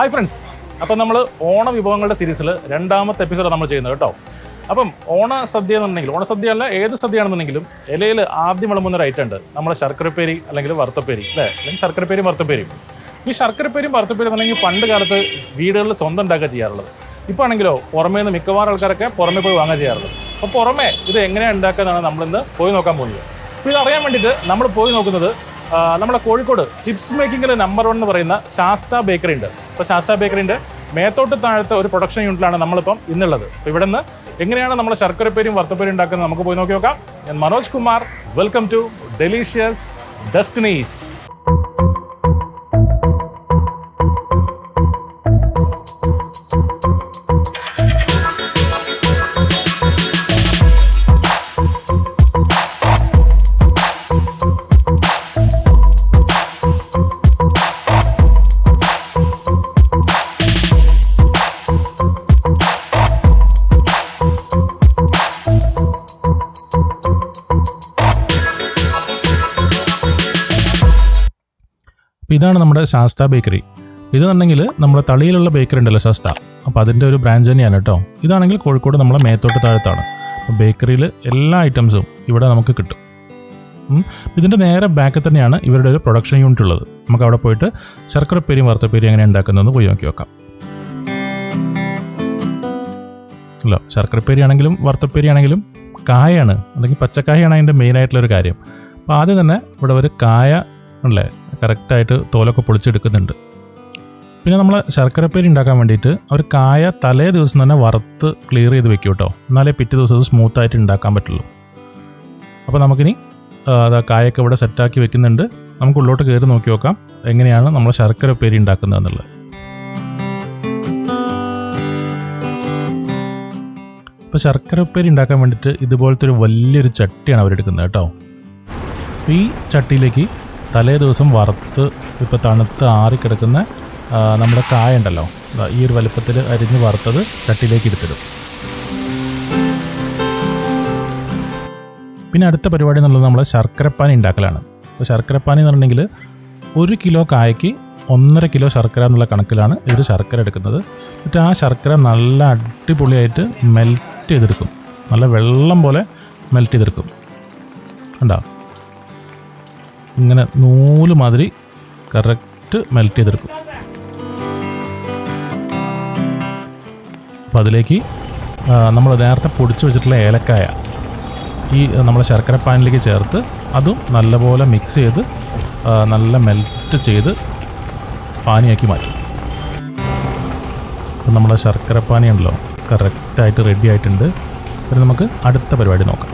Hi friends, അപ്പം നമ്മൾ ഓണ വിഭവങ്ങളുടെ സീരീസിൽ രണ്ടാമത്തെ എപ്പിസോഡ് നമ്മൾ ചെയ്യുന്നത് കേട്ടോ. അപ്പം ഓണസദ്യ എന്നുണ്ടെങ്കിൽ, ഓണസദ്യ അല്ല ഏത് സദ്യയാണെന്നുണ്ടെങ്കിലും ഇലയിൽ ആദ്യം വിളമ്പുന്ന ഒരു ഐറ്റം ഉണ്ട്, നമ്മുടെ ശർക്കരപ്പേരി അല്ലെങ്കിൽ വറുത്തപ്പേരി അല്ലേ, അല്ലെങ്കിൽ ശർക്കരപ്പേരിയും വറുത്തപ്പേരിയും. ഈ ശർക്കരപ്പേരിയും വറുത്തപ്പേരി എന്നുണ്ടെങ്കിൽ പണ്ട് കാലത്ത് വീടുകളിൽ സ്വന്തം ഉണ്ടാക്കുക ചെയ്യാറുള്ളത്. ഇപ്പോൾ ആണെങ്കിലോ പുറമേ നിന്ന് മിക്കവാറും ആൾക്കാരൊക്കെ പുറമേ പോയി വാങ്ങുക ചെയ്യാറുള്ളത്. അപ്പോൾ പുറമേ ഇത് എങ്ങനെയാണ് ഉണ്ടാക്കുന്നതാണ് നമ്മളിന്ന് പോയി നോക്കാൻ പോകുന്നത്. അപ്പോൾ ഇതറിയാൻ വേണ്ടിയിട്ട് നമ്മൾ പോയി നോക്കുന്നത് നമ്മുടെ കോഴിക്കോട് ചിപ്സ് മേക്കിങ്ങിൽ നമ്പർ 1 എന്ന് പറയുന്ന ശാസ്ത ബേക്കറി ഉണ്ട്. അപ്പോൾ ശാസ്ത ബേക്കറിൻ്റെ മേത്തോട്ട് താഴത്തെ ഒരു പ്രൊഡക്ഷൻ യൂണിറ്റിലാണ് നമ്മളിപ്പം ഇന്നുള്ളത്. അപ്പോൾ ഇവിടെ നിന്ന് എങ്ങനെയാണ് നമ്മൾ ശർക്കരപ്പേരിയും വറുത്തപ്പേരിയും ഉണ്ടാക്കുന്നത് നമുക്ക് പോയി നോക്കി നോക്കാം. ഞാൻ Manoj Kumar, welcome to delicious destinies. ഇതാണ് നമ്മുടെ ശാസ്ത ബേക്കറി. ഇതെന്നുണ്ടെങ്കിൽ നമ്മുടെ തളിയിലുള്ള ബേക്കറി ഉണ്ടല്ലോ ശാസ്ത, അപ്പോൾ അതിൻ്റെ ഒരു ബ്രാഞ്ച് തന്നെയാണ് കേട്ടോ. ഇതാണെങ്കിൽ കോഴിക്കോട് നമ്മളെ മേത്തോട്ട് താഴത്താണ്. അപ്പോൾ ബേക്കറിയിൽ എല്ലാ ഐറ്റംസും ഇവിടെ നമുക്ക് കിട്ടും. ഇതിൻ്റെ നേരെ ബാക്കിൽ തന്നെയാണ് ഇവരുടെ ഒരു പ്രൊഡക്ഷൻ യൂണിറ്റ് ഉള്ളത്. നമുക്ക് അവിടെ പോയിട്ട് ശർക്കരപ്പേരിയും വറുത്തപ്പേരിയും എങ്ങനെ ഉണ്ടാക്കുന്നതെന്ന് പോയി നോക്കി നോക്കാം. അല്ലോ, ശർക്കരപ്പേരി ആണെങ്കിലും വറുത്തപ്പേരി ആണെങ്കിലും കായാണ്, അല്ലെങ്കിൽ പച്ചക്കായാണ് അതിൻ്റെ മെയിനായിട്ടുള്ളൊരു കാര്യം. അപ്പോൾ ആദ്യം തന്നെ ഇവിടെ ഒരു കായ അല്ലേ കറക്റ്റായിട്ട് തോലൊക്കെ പൊളിച്ചെടുക്കുന്നുണ്ട്. പിന്നെ നമ്മൾ ശർക്കരപ്പേരി ഉണ്ടാക്കാൻ വേണ്ടിയിട്ട് അവർ കായ തലേ ദിവസം തന്നെ വറുത്ത് ക്ലിയർ ചെയ്ത് വെക്കും കേട്ടോ, എന്നാലേ പിറ്റേ ദിവസം അത് സ്മൂത്തായിട്ട് ഉണ്ടാക്കാൻ പറ്റുള്ളൂ. അപ്പോൾ നമുക്കിനി കായൊക്കെ ഇവിടെ സെറ്റാക്കി വെക്കുന്നുണ്ട്. നമുക്ക് ഉള്ളോട്ട് കയറി നോക്കി നോക്കാം എങ്ങനെയാണ് നമ്മൾ ശർക്കരപ്പേരി ഉണ്ടാക്കുന്നത് എന്നുള്ളത്. അപ്പോൾ ശർക്കരപ്പേരി ഉണ്ടാക്കാൻ വേണ്ടിയിട്ട് ഇതുപോലത്തെ ഒരു വലിയൊരു ചട്ടിയാണ് അവരെടുക്കുന്നത് കേട്ടോ. ഈ ചട്ടിയിലേക്ക് തലേ ദിവസം വറുത്ത് ഇപ്പോൾ തണുത്ത് ആറിക്കിടക്കുന്ന നമ്മുടെ കായ ഉണ്ടല്ലോ, ഈ ഒരു വലുപ്പത്തിൽ അരിഞ്ഞ് വറുത്തത് ചട്ടിയിലേക്ക് എടുത്തിടും. പിന്നെ അടുത്ത പരിപാടി എന്നുള്ളത് നമ്മൾ ശർക്കരപ്പാനി ഉണ്ടാക്കലാണ്. അപ്പോൾ ശർക്കരപ്പാനി എന്ന് പറഞ്ഞിട്ടുണ്ടെങ്കിൽ 1 കിലോ കായയ്ക്ക് 1.5 കിലോ ശർക്കര എന്നുള്ള കണക്കിലാണ് ഇവർ ശർക്കര എടുക്കുന്നത്. എന്നിട്ട് ആ ശർക്കര നല്ല അടിപൊളിയായിട്ട് മെൽറ്റ് ചെയ്തെടുക്കും, നല്ല വെള്ളം പോലെ മെൽറ്റ് ചെയ്തെടുക്കും. കണ്ടോ, ഇങ്ങനെ നൂല് മാതിരി കറക്റ്റ് മെൽറ്റ് ചെയ്തെടുക്കും. അപ്പോൾ അതിലേക്ക് നമ്മൾ നേരത്തെ പൊടിച്ച് വെച്ചിട്ടുള്ള ഏലക്കായ ഈ നമ്മൾ ശർക്കര പാനിലേക്ക് ചേർത്ത് അതും നല്ലപോലെ മിക്സ് ചെയ്ത് നല്ല മെൽറ്റ് ചെയ്ത് പാനിയാക്കി മാറ്റും. അപ്പോൾ നമ്മളെ ശർക്കര പാനി ഉണ്ടല്ലോ കറക്റ്റായിട്ട് റെഡി ആയിട്ടുണ്ട്. പിന്നെ നമുക്ക് അടുത്ത പരിപാടി നോക്കാം.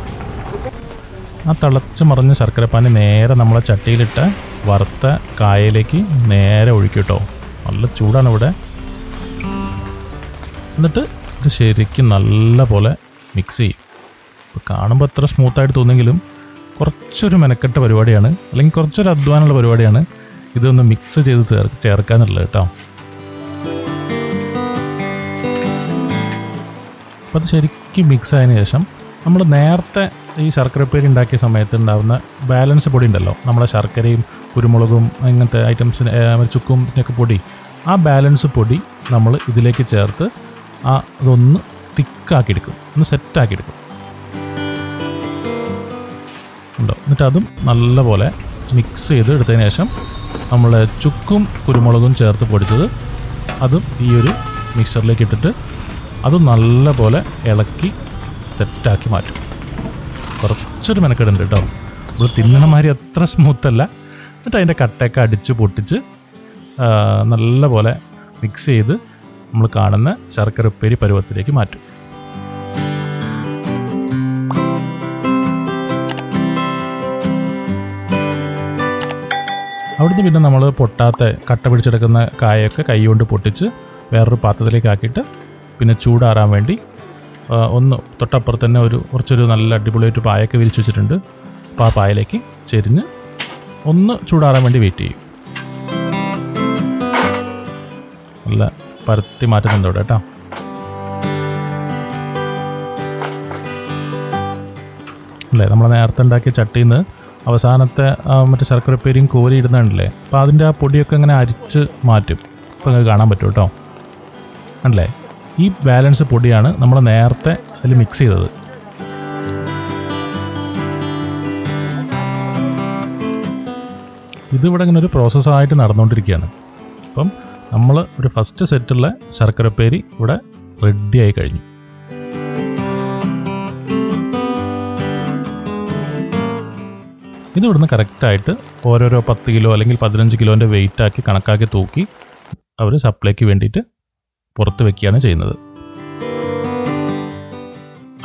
ആ തിളച്ച് മറിഞ്ഞ ശർക്കരപ്പാനി നേരെ നമ്മളെ ചട്ടിയിലിട്ട് വറുത്ത കായയിലേക്ക് നേരെ ഒഴിക്കും കേട്ടോ. നല്ല ചൂടാണ് ഇവിടെ. എന്നിട്ട് ഇത് ശരിക്കും നല്ല പോലെ മിക്സ് ചെയ്യും. ഇപ്പോൾ കാണുമ്പോൾ അത്ര സ്മൂത്തായിട്ട് തോന്നെങ്കിലും കുറച്ചൊരു മെനക്കെട്ട പരിപാടിയാണ്, അല്ലെങ്കിൽ കുറച്ചൊരു അധ്വാനമുള്ള പരിപാടിയാണ് ഇതൊന്ന് മിക്സ് ചെയ്ത് ചേർക്കാന്നുള്ളത് കേട്ടോ. അപ്പോൾ അത് ശരിക്കും മിക്സ് ആയതിനു ശേഷം നമ്മൾ നേരത്തെ ഈ ശർക്കരപ്പേരി ഉണ്ടാക്കിയ സമയത്ത് ഉണ്ടാകുന്ന ബാലൻസ് പൊടി ഉണ്ടല്ലോ, നമ്മളെ ശർക്കരയും കുരുമുളകും അങ്ങനത്തെ ഐറ്റംസിന് ചുക്കും ഒക്കെ പൊടി, ആ ബാലൻസ് പൊടി നമ്മൾ ഇതിലേക്ക് ചേർത്ത് അതൊന്ന് തിക്കാക്കിയെടുക്കും, ഒന്ന് സെറ്റാക്കിയെടുക്കും ഉണ്ടോ. എന്നിട്ട് അതും നല്ലപോലെ മിക്സ് ചെയ്ത് എടുത്തതിന് ശേഷം നമ്മൾ ചുക്കും കുരുമുളകും ചേർത്ത് പൊടിച്ചത് അതും ഈ ഒരു മിക്സറിലേക്ക് ഇട്ടിട്ട് അതും നല്ലപോലെ ഇളക്കി സെറ്റാക്കി മാറ്റും. കുറച്ചൊരു മെനക്കെടുണ്ട് കേട്ടോ, നമ്മൾ തിന്നണമാതിരി അത്ര സ്മൂത്തല്ല. എന്നിട്ട് അതിൻ്റെ കട്ടയൊക്കെ അടിച്ച് പൊട്ടിച്ച് നല്ല പോലെ മിക്സ് ചെയ്ത് നമ്മൾ കാണുന്ന ശർക്കരപ്പേരി പരുവത്തിലേക്ക് മാറ്റും. അവിടുന്ന് പിന്നെ നമ്മൾ പൊട്ടാത്ത കട്ട പിടിച്ചെടുക്കുന്ന കായൊക്കെ കൈ കൊണ്ട് പൊട്ടിച്ച് വേറൊരു പാത്രത്തിലേക്ക് ആക്കിയിട്ട് പിന്നെ ചൂടാറാൻ വേണ്ടി ഒന്ന് തൊട്ടപ്പുറത്ത് തന്നെ കുറച്ചൊരു നല്ല അടിപൊളിയായിട്ട് പായൊക്കെ വിരിച്ച് വെച്ചിട്ടുണ്ട്. അപ്പോൾ ആ പായയിലേക്ക് ചെരിഞ്ഞ് ഒന്ന് ചൂടാറാൻ വേണ്ടി വെയിറ്റ് ചെയ്യും. നല്ല പരത്തി മാറ്റുന്നുണ്ട് ഇവിടെ കേട്ടോ. അല്ലേ, നമ്മൾ നേരത്തെ ഉണ്ടാക്കിയ ചട്ടിയിൽ നിന്ന് അവസാനത്തെ മറ്റേ ശർക്കരപ്പേരിയും കോരി ഇടുന്നുണ്ടല്ലേ, അപ്പോൾ അതിൻ്റെ ആ പൊടിയൊക്കെ ഇങ്ങനെ അരിച്ച് മാറ്റും. ഇപ്പോൾ നിങ്ങൾക്ക് കാണാൻ പറ്റും കേട്ടോ. അല്ലേ, ഈ ബാലൻസ് പൊടിയാണ് നമ്മൾ നേരത്തെ അതിൽ മിക്സ് ചെയ്തത്. ഇതിവിടെ ഇങ്ങനെ ഒരു പ്രോസസ്സായിട്ട് നടന്നുകൊണ്ടിരിക്കുകയാണ്. അപ്പം നമ്മൾ ഒരു ഫസ്റ്റ് സെറ്റുള്ള ശർക്കരപ്പേരി ഇവിടെ റെഡിയായി കഴിഞ്ഞു. ഇത് ഇവിടുന്ന് കറക്റ്റായിട്ട് ഓരോരോ 10 കിലോ അല്ലെങ്കിൽ 15 കിലോൻ്റെ വെയിറ്റാക്കി കണക്കാക്കി തൂക്കി അവർ സപ്ലൈക്ക് വേണ്ടിയിട്ട് പുറത്ത് വെക്കുകയാണ് ചെയ്യുന്നത്.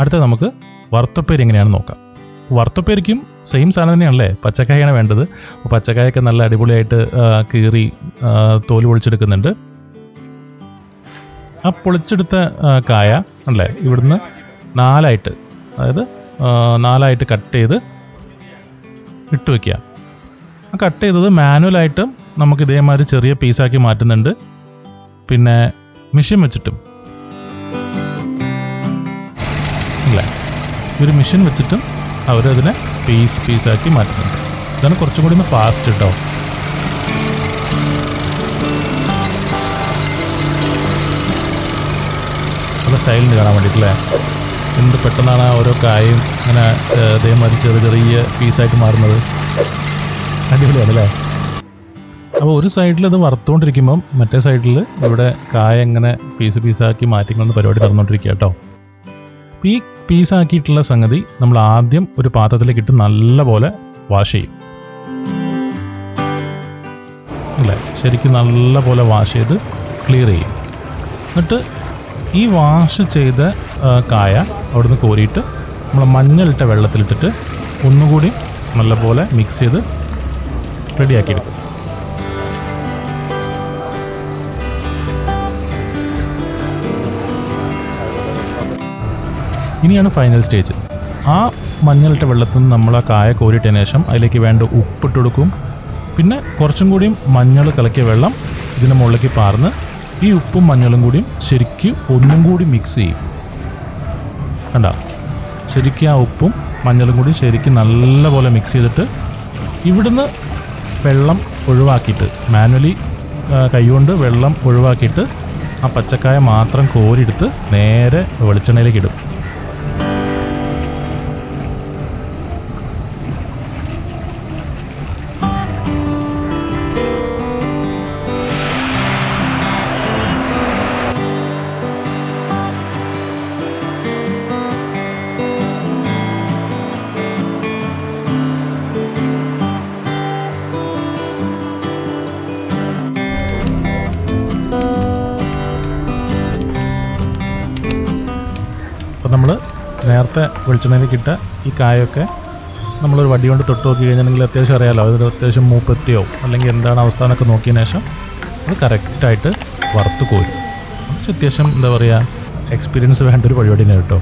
അടുത്ത നമുക്ക് വറുത്തപ്പേരി എങ്ങനെയാണെന്ന് നോക്കാം. വറുത്തപ്പേരിക്കും സെയിം സാധനം തന്നെയാണല്ലേ, പച്ചക്കായാണ് വേണ്ടത്. അപ്പോൾ പച്ചക്കായൊക്കെ നല്ല അടിപൊളിയായിട്ട് കീറി തോല് പൊളിച്ചെടുക്കുന്നുണ്ട്. ആ പൊളിച്ചെടുത്ത കായ അല്ലേ ഇവിടുന്ന് 4 കട്ട് ചെയ്ത് ഇട്ട് വയ്ക്കുക. ആ കട്ട് ചെയ്തത് മാനുവലായിട്ടും നമുക്ക് ഇതേമാതിരി ചെറിയ പീസാക്കി മാറ്റുന്നുണ്ട്. പിന്നെ മെഷീൻ വെച്ചിട്ടും അല്ലേ, ഒരു മെഷീൻ വെച്ചിട്ടും അവരതിനെ പീസാക്കി മാറ്റുന്നുണ്ട്. ഇതാണ് കുറച്ചും കൂടി ഒന്ന് ഫാസ്റ്റ് കേട്ടോ. നല്ല സ്റ്റൈലിന് കാണാൻ വേണ്ടിയിട്ടല്ലേ, എന്ത് പെട്ടെന്നാണ് ഓരോ കായും അങ്ങനെ അതേമാതിരി ചെറിയ പീസായിട്ട് മാറുന്നത്. അടിപൊളിയാണല്ലേ. അപ്പോൾ ഒരു സൈഡിൽ ഇത് വറുത്തുകൊണ്ടിരിക്കുമ്പം മറ്റേ സൈഡിൽ ഇവിടെ കായ എങ്ങനെ പീസാക്കി മാറ്റിക്കൊണ്ട് പരിപാടി നടന്നുകൊണ്ടിരിക്കുക കേട്ടോ. ഈ പീസാക്കിയിട്ടുള്ള സംഗതി നമ്മൾ ആദ്യം ഒരു പാത്രത്തിലേക്ക് ഇട്ട് നല്ലപോലെ വാഷ് ചെയ്യും അല്ലേ, ശരിക്കും നല്ലപോലെ വാഷ് ചെയ്ത് ക്ലിയർ ചെയ്യും. എന്നിട്ട് ഈ വാഷ് ചെയ്ത കായ അവിടുന്ന് കോരിയിട്ട് നമ്മൾ മഞ്ഞളിട്ട വെള്ളത്തിലിട്ടിട്ട് ഒന്നുകൂടി നല്ലപോലെ മിക്സ് ചെയ്ത് റെഡിയാക്കിയെടുക്കും. ഇനിയാണ് ഫൈനൽ സ്റ്റേജ്. ആ മഞ്ഞളിട്ട വെള്ളത്തിൽ നിന്ന് നമ്മൾ ആ കായ കോരിയിട്ടതിന് ശേഷം അതിലേക്ക് വേണ്ട ഉപ്പിട്ട് കൊടുക്കും. പിന്നെ കുറച്ചും കൂടിയും മഞ്ഞൾ കലക്കിയ വെള്ളം ഇതിൻ്റെ മുകളിലേക്ക് പാർന്ന് ഈ ഉപ്പും മഞ്ഞളും കൂടിയും ശരിക്കും ഒന്നും കൂടി മിക്സ് ചെയ്യും. കണ്ട, ശരിക്കും ആ ഉപ്പും മഞ്ഞളും കൂടി ശരിക്കും നല്ലപോലെ മിക്സ് ചെയ്തിട്ട് ഇവിടുന്ന് വെള്ളം ഒഴിവാക്കിയിട്ട് മാനുവലി കൈകൊണ്ട് വെള്ളം ഒഴിവാക്കിയിട്ട് ആ പച്ചക്കായ മാത്രം കോരിയെടുത്ത് നേരെ വെളിച്ചെണ്ണയിലേക്ക് ഇടും. അപ്പോൾ നമ്മൾ നേരത്തെ വെളിച്ചെണ്ണയിലേക്ക് ഇട്ട ഈ കായൊക്കെ നമ്മളൊരു വടി കൊണ്ട് തൊട്ട് നോക്കി കഴിഞ്ഞിട്ടുണ്ടെങ്കിൽ അത്യാവശ്യം അറിയാമല്ലോ, അതിൽ അത്യാവശ്യം മൂപ്പെത്തിയോ അല്ലെങ്കിൽ എന്താണ് അവസ്ഥ എന്നൊക്കെ നോക്കിയതിന് ശേഷം അത് കറക്റ്റായിട്ട് വറുത്ത് കോരും. കുറച്ച് അത്യാവശ്യം എന്താ പറയുക എക്സ്പീരിയൻസ് വേണ്ട ഒരു പരിപാടി തന്നെ കേട്ടോ.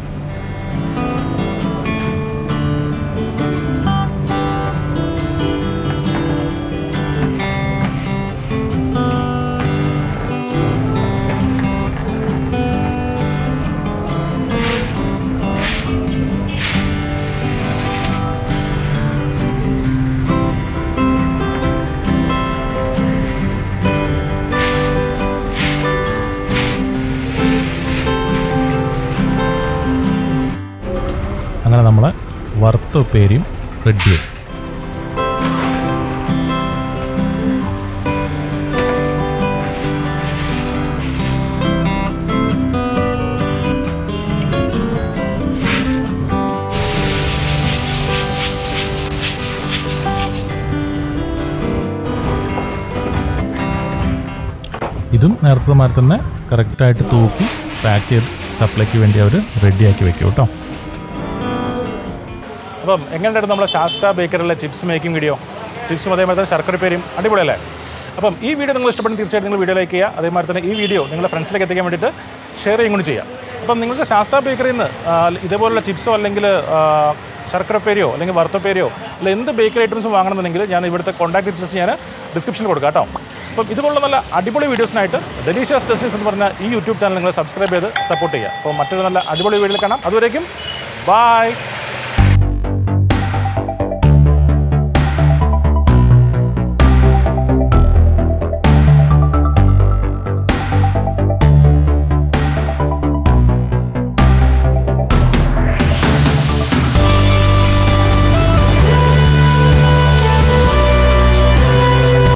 അങ്ങനെ നമ്മളെ വറുത്തുപ്പേരിയും റെഡിയായി. ഇതും നേരത്തെ മാതിരി തന്നെ കറക്റ്റായിട്ട് തൂക്കി പാക്ക് ചെയ്ത് സപ്ലൈക്ക് വേണ്ടി അവർ റെഡിയാക്കി വെക്കും കേട്ടോ. അപ്പം എങ്ങനെയായിരുന്നു നമ്മുടെ ശാസ്ത്ര ബേക്കറിലെ ചിപ്സ് മേക്കിംഗ് വീഡിയോ? ചിപ്സും അതേമാതിരി തന്നെ ശർക്കരപ്പേരിയും അടിപൊളിയല്ലേ? അപ്പം ഈ വീഡിയോ നിങ്ങൾ ഇഷ്ടപ്പെടുന്ന തീർച്ചയായിട്ടും നിങ്ങൾ വീഡിയോ ലൈക്ക് ചെയ്യുക. അതേമാതിരി തന്നെ ഈ വീഡിയോ നിങ്ങളുടെ ഫ്രണ്ട്സിലേക്ക് എത്തിക്കാൻ വേണ്ടിയിട്ട് ഷെയർ ചെയ്യും കൂടി ചെയ്യാം. അപ്പം നിങ്ങൾക്ക് ശാസ്ത്ര ബേക്കറിയിൽ നിന്ന് ഇതേപോലുള്ള ചിപ്സോ അല്ലെങ്കിൽ ശർക്കരപ്പേരിയോ അല്ലെങ്കിൽ വറുത്തപ്പേരിയോ അല്ലെങ്കിൽ എന്ത് ബേക്കറി ഐറ്റംസും വാങ്ങണമെന്നുണ്ടെങ്കിൽ ഞാൻ ഇവിടുത്തെ കോൺടാക്ട് ഡീറ്റെയിൽസ് ഞാൻ ഡിസ്ക്രിപ്ഷനിൽ കൊടുക്കാം കേട്ടോ. അപ്പം ഇതുപോലുള്ള നല്ല അടിപൊളി വീഡിയോസിനായിട്ട് ഡെലീഷ്യസ് ഡെസ്റ്റിനീസ് എന്ന് പറഞ്ഞ ഈ യൂട്യൂബ് ചാനൽ നിങ്ങൾ സബ്സ്ക്രൈബ് ചെയ്ത് സപ്പോർട്ട് ചെയ്യുക. അപ്പോൾ മറ്റൊരു നല്ല അടിപൊളി വീഡിയോയിൽ കാണാം. അതുവരേക്കും ബൈ.